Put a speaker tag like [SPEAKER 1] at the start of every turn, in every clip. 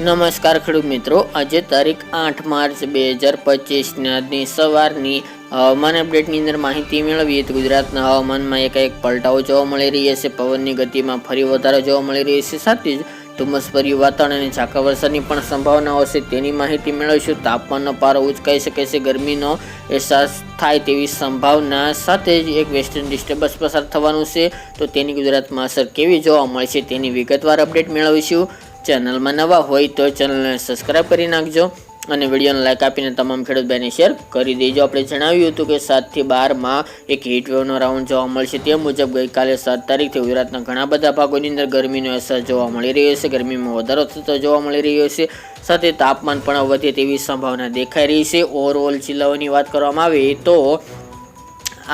[SPEAKER 1] નમસ્કાર ખેડૂત મિત્રો, આજે તારીખ 8 માર્ચ 2025 આજની સવારની હવામાન અપડેટની અંદર માહિતી મેળવીએ તો ગુજરાતના હવામાનમાં એકાએક પલટાઓ જોવા મળી રહ્યા છે. પવનની ગતિમાં ફરી વધારો જોવા મળી રહી છે. સાથે જ ધુમ્મસભર્યું વાતાવરણ અને ઝાંખા વરસાદની પણ સંભાવનાઓ છે, તેની માહિતી મેળવીશું. તાપમાનનો પારો ઉંચકાઈ શકે છે, ગરમીનો અહેસાસ થાય તેવી સંભાવના. સાથે જ એક વેસ્ટર્ન ડિસ્ટર્બન્સ પસાર થવાનું છે, તો તેની ગુજરાતમાં અસર કેવી જોવા મળશે તેની વિગતવાર અપડેટ મેળવીશું. ચેનલમાં નવા હોય તો ચેનલને સબસ્ક્રાઈબ કરી નાખજો અને વિડીયોને લાઈક આપીને તમામ ખેડૂત ભાઈને શેર કરી દેજો. આપણે જણાવ્યું હતું કે 7 થી 12માં એક હીટવેવનો રાઉન્ડ જોવા મળશે. તે મુજબ ગઈકાલે 7 તારીખથી ગુજરાતના ઘણા બધા ભાગોની અંદર ગરમીનો અસર જોવા મળી રહ્યો છે. ગરમીમાં વધારો થતો જોવા મળી રહ્યો છે. સાથે તાપમાન પણ વધે તેવી સંભાવના દેખાઈ રહી છે. ઓવરઓલ જિલ્લાઓની વાત કરવામાં આવે તો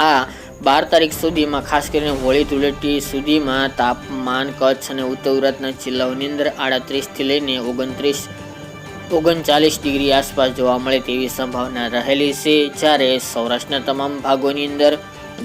[SPEAKER 1] આ 12 તારીખ સુધીમાં ખાસ કરીને હોળી ધૂળેટી સુધીમાં તાપમાન કચ્છ અને ઉત્તર ગુજરાતના જિલ્લાઓની અંદર 38 થી લઈને 39 ડિગ્રી આસપાસ જોવા મળે તેવી સંભાવના રહેલી છે. જ્યારે સૌરાષ્ટ્રના તમામ ભાગોની અંદર,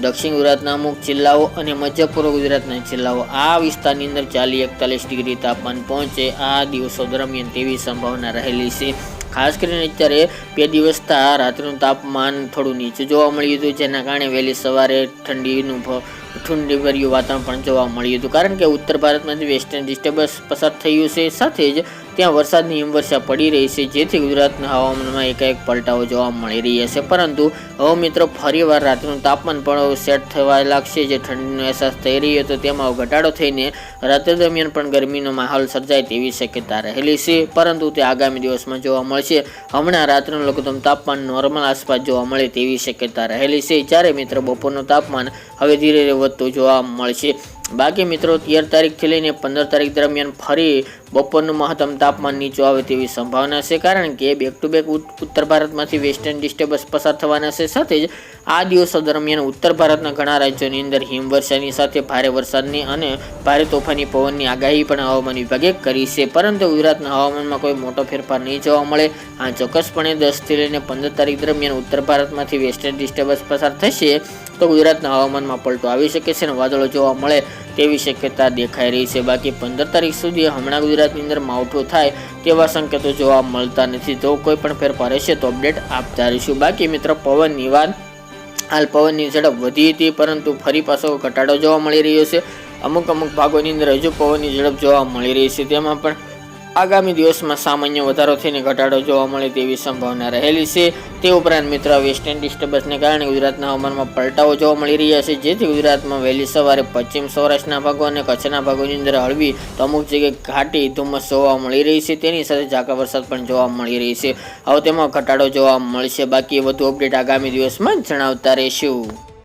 [SPEAKER 1] દક્ષિણ ગુજરાતના અમુક જિલ્લાઓ અને મધ્ય પૂર્વ ગુજરાતના જિલ્લાઓ આ વિસ્તારની અંદર 40-41 ડિગ્રી તાપમાન પહોંચે આ દિવસો દરમિયાન તેવી સંભાવના રહેલી છે. ખાસ કરીને અત્યારે 2 દિવસથી રાત્રિનું તાપમાન થોડું નીચું જોવા મળ્યું હતું, જેના કારણે વહેલી સવારે ઠંડીભર્યું વાતાવરણ પણ જોવા મળ્યું હતું. કારણ કે ઉત્તર ભારતમાંથી વેસ્ટર્ન ડિસ્ટર્બન્સ પસાર થયું છે. સાથે જ ત્યાં વરસાદની હિમવર્ષા પડી રહી છે, જેથી ગુજરાતના હવામાનમાં એકાએક પલટાઓ જોવા મળી રહ્યા છે. પરંતુ હવે મિત્રો ફરીવાર રાત્રિનું તાપમાન પણ સેટ થવા લાગશે. જે ઠંડીનો અહેસાસ થઈ રહ્યો હતો તેમાં ઘટાડો થઈને રાત્રિ દરમિયાન પણ ગરમીનો માહોલ સર્જાય તેવી શક્યતા રહેલી છે. પરંતુ તે આગામી દિવસમાં જોવા મળશે. હમણાં રાત્રિનું લઘુત્તમ તાપમાન નોર્મલ આસપાસ જોવા મળે તેવી શક્યતા રહેલી છે. જ્યારે મિત્રો બપોરનું તાપમાન હવે ધીરે ધીરે વધતું જોવા મળશે. બાકી મિત્રો 13 તારીખથી લઈને 15 તારીખ દરમિયાન ફરી બપોરનું મહત્તમ તાપમાન નીચું આવે તેવી સંભાવના છે. કારણ કે બેક ટુ બેક ઉત્તર ભારતમાંથી વેસ્ટર્ન ડિસ્ટર્બન્સ પસાર થવાના છે. સાથે જ આ દિવસો દરમિયાન ઉત્તર ભારતના ઘણા રાજ્યોની અંદર હિમવર્ષાની સાથે ભારે વરસાદની અને ભારે તોફાની પવનની આગાહી પણ હવામાન વિભાગે કરી છે. પરંતુ ગુજરાતના હવામાનમાં કોઈ મોટો ફેરફાર નહીં જોવા મળે. આ ચોક્કસપણે 10 થી લઈને 15 તારીખ દરમિયાન ઉત્તર ભારતમાંથી વેસ્ટર્ન ડિસ્ટર્બન્સ પસાર થશે તો ગુજરાતના હવામાનમાં પલટો આવી શકે છે અને વાદળો જોવા મળે તેવી શક્યતા દેખાઈ રહી છે. બાકી 15 તારીખ સુધી હમણાં ગુજરાતની અંદર માવઠું થાય તેવા સંકેતો જોવા મળતા નથી. જો કોઈ પણ ફેરફાર હશે તો અપડેટ આપતા રહીશું. બાકી મિત્રો પવનની વાત, હાલ પવનની ઝડપ વધી હતી, પરંતુ ફરી પાછો ઘટાડો જોવા મળી રહ્યો છે. અમુક ભાગોની અંદર હજુ પવનની ઝડપ જોવા મળી રહી છે. તેમાં પણ આગામી દિવસમાં સામાન્ય વધારો થઈને ઘટાડો જોવા મળે તેવી સંભાવના રહેલી છે. તે ઉપરાંત મિત્રો વેસ્ટર્ન ડિસ્ટર્બન્સને કારણે ગુજરાતના હવામાનમાં પલટાઓ જોવા મળી રહ્યા છે, જેથી ગુજરાતમાં વહેલી સવારે પશ્ચિમ સૌરાષ્ટ્રના ભાગો અને કચ્છના ભાગોની અંદર હળવી તો અમુક જગ્યાએ ઘાટી ધુમ્મસ જોવા મળી રહી છે. તેની સાથે ઝાંખા વરસાદ પણ જોવા મળી રહી છે. હવે તેમાં ઘટાડો જોવા મળશે. બાકી વધુ અપડેટ આગામી દિવસમાં જણાવતા રહીશું.